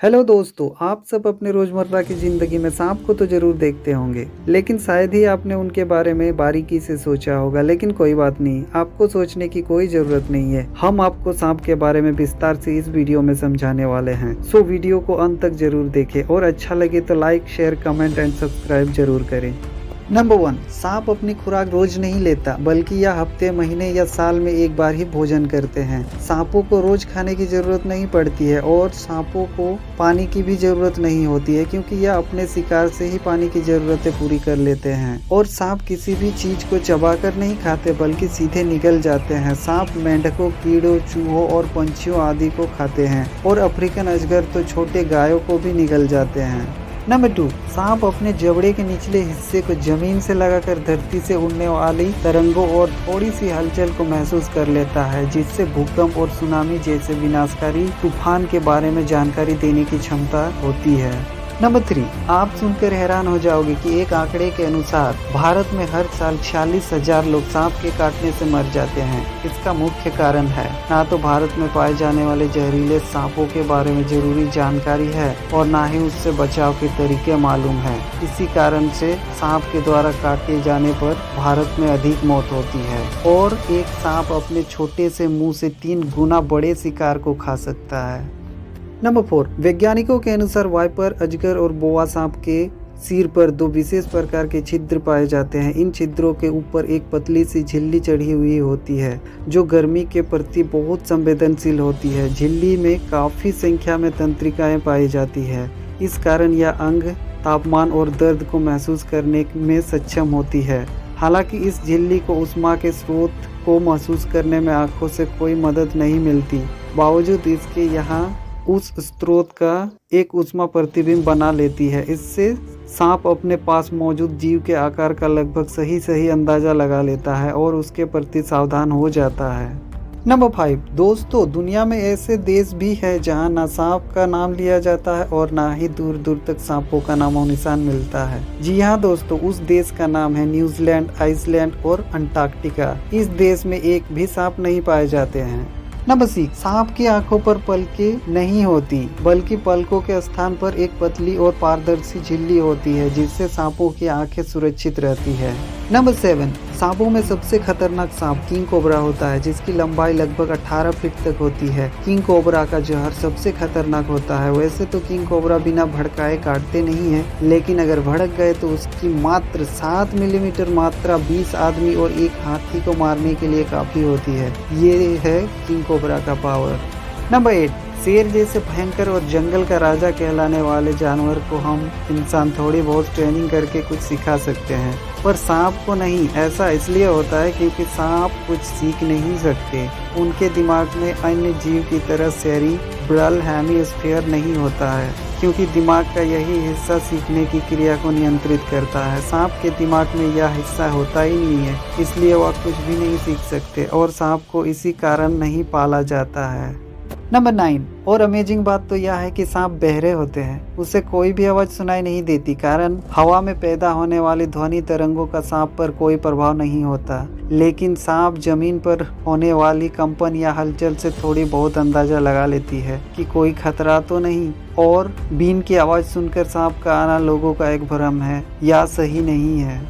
Hello दोस्तों, आप सब अपने रोजमर्रा की जिंदगी में सांप को तो जरूर देखते होंगे, लेकिन शायद ही आपने उनके बारे में बारीकी से सोचा होगा। लेकिन कोई बात नहीं, आपको सोचने की कोई जरूरत नहीं है। हम आपको सांप के बारे में विस्तार से इस वीडियो में समझाने वाले हैं। सो वीडियो को अंत तक जरूर देखें और अच्छा लगे तो like, share, comment and subscribe जरूर करें। नंबर 1, सांप अपनी खुराक रोज नहीं लेता, बल्कि यह हफ्ते, महीने या साल में एक बार ही भोजन करते हैं। सांपों को रोज खाने की जरूरत नहीं पड़ती है और सांपों को पानी की भी जरूरत नहीं होती है, क्योंकि यह अपने शिकार से ही पानी की जरूरतें पूरी कर लेते हैं। और सांप किसी भी चीज को चबाकर नहीं खाते, बल्कि सीधे निगल जाते हैं। सांप मेंढकों, कीड़ों, चूहों और पंछियों आदि को खाते हैं और अफ्रीकन अजगर तो छोटे गायों को भी निगल जाते हैं। नंबर 2, सांप अपने जबड़े के निचले हिस्से को जमीन से लगाकर धरती से उड़ने वाली तरंगों और थोड़ी सी हलचल को महसूस कर लेता है, जिससे भूकंप और सुनामी जैसे विनाशकारी तूफान के बारे में जानकारी देने की क्षमता होती है। नंबर 3, आप सुनकर हैरान हो जाओगे कि एक आंकड़े के अनुसार भारत में हर साल 46,000 लोग सांप के काटने से मर जाते हैं। इसका मुख्य कारण है ना तो भारत में पाए जाने वाले जहरीले सांपों के बारे में जरूरी जानकारी है और ना ही उससे बचाव के तरीके मालूम है। इसी कारण से सांप के द्वारा काटे जाने पर भारत में अधिक मौत होती है और एक सांप अपने छोटे से मुंह से 3 गुना बड़े शिकार को खा सकता है। नंबर 4, वैज्ञानिकों के अनुसार वाइपर, अजगर और बोआ सांप के सिर पर 2 विशेष प्रकार के छिद्र पाए जाते हैं। इन छिद्रों के ऊपर एक पतली सी झिल्ली चढ़ी हुई होती है, जो गर्मी के प्रति बहुत संवेदनशील होती है। झिल्ली में काफी संख्या में तंत्रिकाएं पाई जाती है। इस कारण यह अंग तापमान और दर्द को महसूस करने में सक्षम होती है। हालांकि इस झिल्ली को ऊष्मा के स्रोत को महसूस करने में आंखों से कोई मदद नहीं मिलती। बावजूद इसके यहाँ उस स्रोत का एक ऊष्मा प्रतिबिंब बना लेती है। इससे सांप अपने पास मौजूद जीव के आकार का लगभग सही अंदाजा लगा लेता है और उसके प्रति सावधान हो जाता है। नंबर 5, दोस्तों, दुनिया में ऐसे देश भी है जहां ना सांप का नाम लिया जाता है और ना ही दूर दूर तक सांपों का नामो निशान मिलता है। जी हाँ दोस्तों, उस देश का नाम है न्यूजीलैंड, आइसलैंड और अंटार्कटिका। इस देश में एक भी सांप नहीं पाए जाते हैं। नंबर 6, सांप की आंखों पर पलकें नहीं होती, बल्कि पलकों के स्थान पर एक पतली और पारदर्शी झिल्ली होती है, जिससे सांपों की आंखें सुरक्षित रहती है। नंबर 7, सांपों में सबसे खतरनाक सांप किंग कोबरा होता है, जिसकी लंबाई लगभग 18 फीट तक होती है। किंग कोबरा का जहर सबसे खतरनाक होता है। वैसे तो किंग कोबरा बिना भड़काए काटते नहीं है, लेकिन अगर भड़क गए तो उसकी मात्र 7 मिलीमीटर मात्रा 20 आदमी और एक हाथी को मारने के लिए काफी होती है। ये है किंग कोबरा का पावर। नंबर 8, शेर जैसे भयंकर और जंगल का राजा कहलाने वाले जानवर को हम इंसान थोड़ी बहुत ट्रेनिंग करके कुछ सिखा सकते हैं, पर सांप को नहीं। ऐसा इसलिए होता है क्योंकि सांप कुछ सीख नहीं सकते। उनके दिमाग में अन्य जीव की तरह सेरिब्रल हेमिस्फीयर नहीं होता है, क्योंकि दिमाग का यही हिस्सा सीखने की क्रिया को नियंत्रित करता है। सांप के दिमाग में यह हिस्सा होता ही नहीं है, इसलिए वह कुछ भी नहीं सीख सकते और सांप को इसी कारण नहीं पाला जाता है। नंबर 9, और अमेजिंग बात तो यह है कि सांप बहरे होते हैं। उसे कोई भी आवाज सुनाई नहीं देती, कारण हवा में पैदा होने वाली ध्वनि तरंगों का सांप पर कोई प्रभाव नहीं होता। लेकिन सांप जमीन पर होने वाली कंपन या हलचल से थोड़ी बहुत अंदाजा लगा लेती है कि कोई खतरा तो नहीं। और बीन की आवाज सुनकर सांप का आना लोगों का एक भ्रम है या सही नहीं है।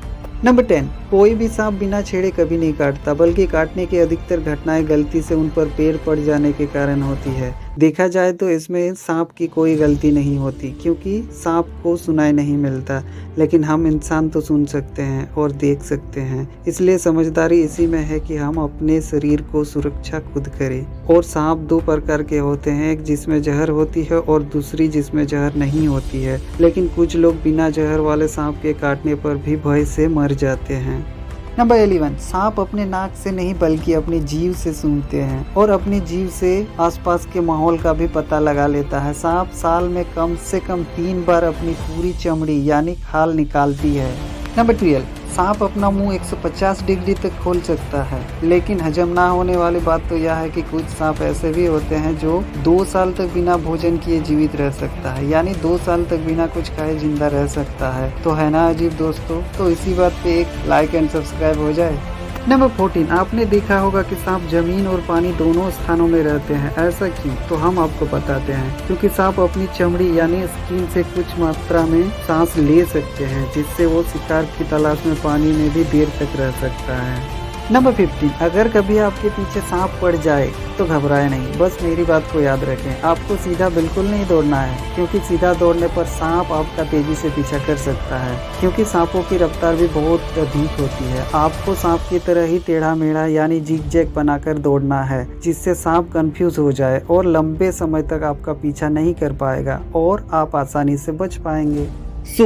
नंबर 10, कोई भी सांप बिना छेड़े कभी नहीं काटता, बल्कि काटने की अधिकतर घटनाएं गलती से उन पर पैर पड़ जाने के कारण होती है। देखा जाए तो इसमें सांप की कोई गलती नहीं होती, क्योंकि सांप को सुनाई नहीं मिलता, लेकिन हम इंसान तो सुन सकते हैं और देख सकते हैं। इसलिए समझदारी इसी में है कि हम अपने शरीर को सुरक्षा खुद करें। और सांप 2 प्रकार के होते हैं, एक जिसमें जहर होती है और दूसरी जिसमें जहर नहीं होती है। लेकिन कुछ लोग बिना जहर वाले सांप के काटने पर भी भय से मर जाते हैं। नंबर 11, सांप अपने नाक से नहीं बल्कि अपनी जीभ से सूंघते हैं और अपनी जीभ से आसपास के माहौल का भी पता लगा लेता है। सांप साल में कम से कम 3 बार अपनी पूरी चमड़ी यानी खाल निकालती है। नंबर 12, सांप अपना मुंह 150 डिग्री तक खोल सकता है, लेकिन हजम ना होने वाली बात तो यह है कि कुछ सांप ऐसे भी होते हैं जो 2 साल तक बिना भोजन किए जीवित रह सकता है, यानी 2 साल तक बिना कुछ खाए जिंदा रह सकता है। तो है ना अजीब दोस्तों। तो इसी बात पे एक लाइक एंड सब्सक्राइब हो जाए। नंबर 14, आपने देखा होगा कि सांप जमीन और पानी दोनों स्थानों में रहते हैं। ऐसा क्यों? तो हम आपको बताते हैं। क्योंकि सांप अपनी चमड़ी यानी स्किन से कुछ मात्रा में सांस ले सकते हैं, जिससे वो शिकार की तलाश में पानी में भी देर तक रह सकता है। नंबर 15, अगर कभी आपके पीछे सांप पड़ जाए तो घबराए नहीं, बस मेरी बात को याद रखें। आपको सीधा बिल्कुल नहीं दौड़ना है, क्योंकि सीधा दौड़ने पर सांप आपका तेजी से पीछा कर सकता है, क्योंकि सांपों की रफ्तार भी बहुत अधिक होती है। आपको सांप की तरह ही टेढ़ा मेढ़ा यानी जिग जैग बनाकर दौड़ना है, जिससे सांप कंफ्यूज हो जाए और लंबे समय तक आपका पीछा नहीं कर पाएगा और आप आसानी से बच पाएंगे।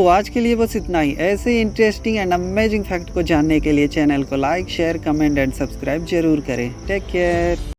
आज के लिए बस इतना ही। ऐसे इंटरेस्टिंग एंड अमेजिंग फैक्ट को जानने के लिए चैनल को like, share, comment and subscribe जरूर करें। Take care.